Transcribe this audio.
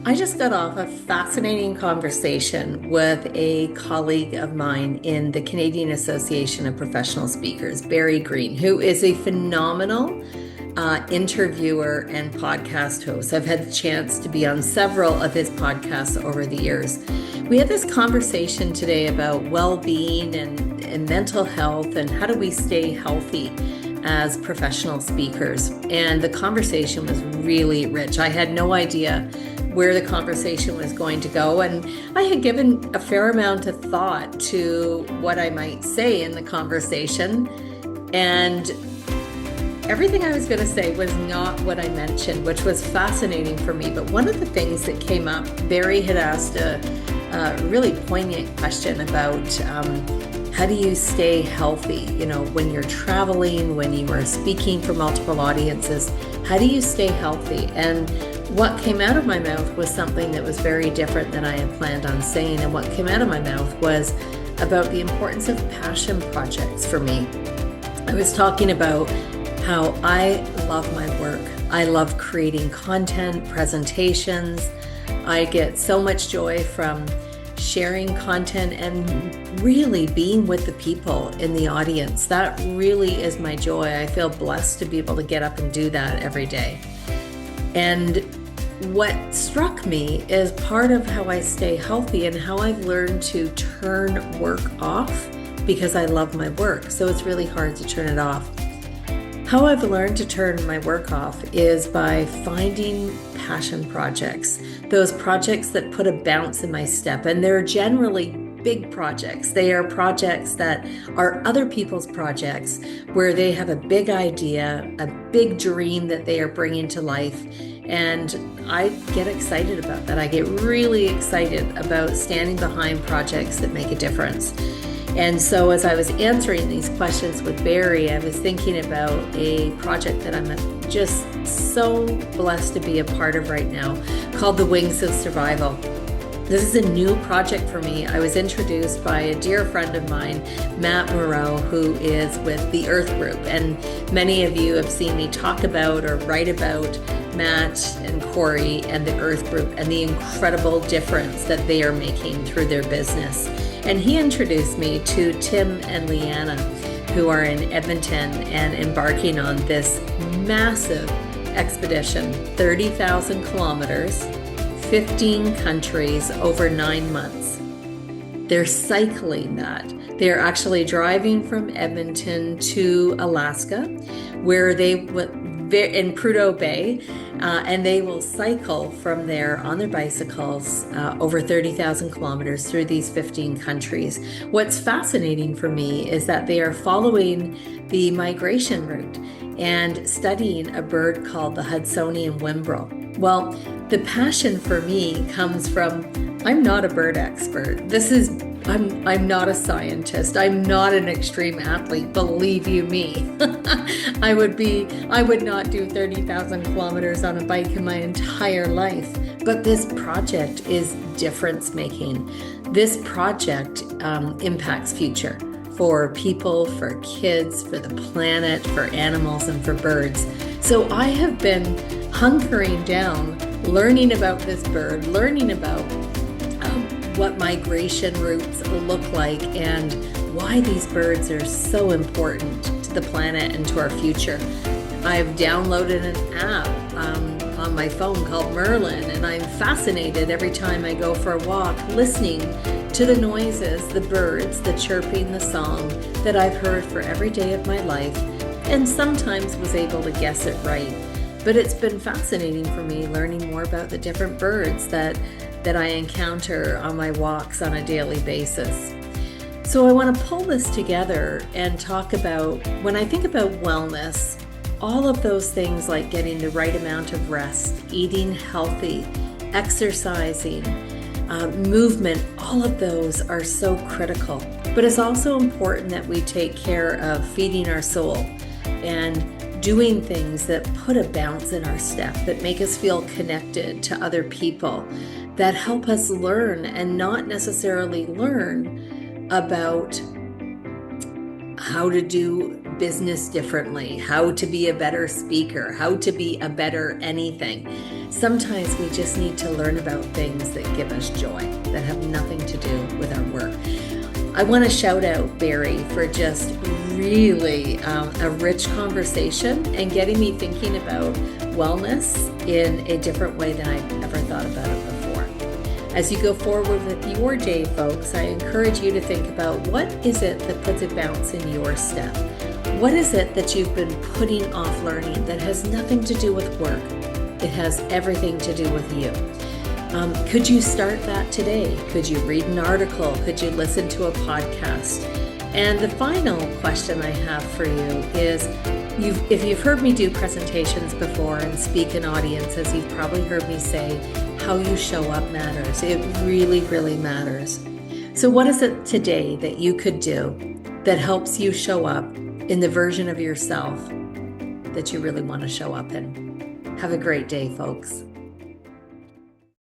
I just got off a fascinating conversation with a colleague of mine in the Canadian Association of Professional Speakers, Barry Green, who is a phenomenal interviewer and podcast host. I've had the chance to be on several of his podcasts over the years. We had this conversation today about well-being and mental health and how do we stay healthy as professional speakers. And the conversation was really rich. I had no idea where the conversation was going to go. And I had given a fair amount of thought to what I might say in the conversation. And everything I was going to say was not what I mentioned, which was fascinating for me. But one of the things that came up, Barry had asked a really poignant question about how do you stay healthy? You know, when you're traveling, when you are speaking for multiple audiences, how do you stay healthy? And what came out of my mouth was something that was very different than I had planned on saying. And what came out of my mouth was about the importance of passion projects for me. I was talking about how I love my work. I love creating content, presentations. I get so much joy from sharing content and really being with the people in the audience. That really is my joy. I feel blessed to be able to get up and do that every day. And what struck me is part of how I stay healthy and how I've learned to turn work off because I love my work. So it's really hard to turn it off. How I've learned to turn my work off is by finding passion projects, those projects that put a bounce in my step. And they're generally big projects. They are projects that are other people's projects where they have a big idea, a big dream that they are bringing to life. And I get excited about that. I get really excited about standing behind projects that make a difference. And so as I was answering these questions with Barry, I was thinking about a project that I'm just so blessed to be a part of right now called The Wings of Survival. This is a new project for me. I was introduced by a dear friend of mine, Matt Moreau, who is with the Earth Group. And many of you have seen me talk about or write about Matt and Corey and the Earth Group and the incredible difference that they are making through their business. And he introduced me to Tim and Leanna, who are in Edmonton and embarking on this massive expedition, 30,000 kilometers, 15 countries over 9 months. They're cycling that. They're actually driving from Edmonton to Alaska, where they in Prudhoe Bay, and they will cycle from there on their bicycles over 30,000 kilometers through these 15 countries. What's fascinating for me is that they are following the migration route and studying a bird called the Hudsonian whimbrel. Well, the passion for me comes from, I'm not a bird expert. I'm not a scientist. I'm not an extreme athlete, believe you me. I would not do 30,000 kilometers on a bike in my entire life. But this project is difference making. This project impacts future for people, for kids, for the planet, for animals, and for birds. So I have been hunkering down, learning about this bird, learning about what migration routes look like and why these birds are so important to the planet and to our future. I've downloaded an app on my phone called Merlin, and I'm fascinated every time I go for a walk, listening to the noises, the birds, the chirping, the song that I've heard for every day of my life, and sometimes was able to guess it right. But it's been fascinating for me learning more about the different birds that I encounter on my walks on a daily basis. So I want to pull this together and talk about, when I think about wellness, all of those things like getting the right amount of rest, eating healthy, exercising, movement, all of those are so critical. But it's also important that we take care of feeding our soul and doing things that put a bounce in our step, that make us feel connected to other people, that help us learn and not necessarily learn about how to do business differently, how to be a better speaker, how to be a better anything. Sometimes we just need to learn about things that give us joy, that have nothing to do with our work. I want to shout out Barry for just really a rich conversation and getting me thinking about wellness in a different way than I've ever thought about it before. As you go forward with your day, folks, I encourage you to think about what is it that puts a bounce in your step? What is it that you've been putting off learning that has nothing to do with work? It has everything to do with you. Could you start that today? Could you read an article? Could you listen to a podcast? And the final question I have for you is, if you've heard me do presentations before and speak in audiences, you've probably heard me say how you show up matters. It really, really matters. So what is it today that you could do that helps you show up in the version of yourself that you really want to show up in? Have a great day, folks.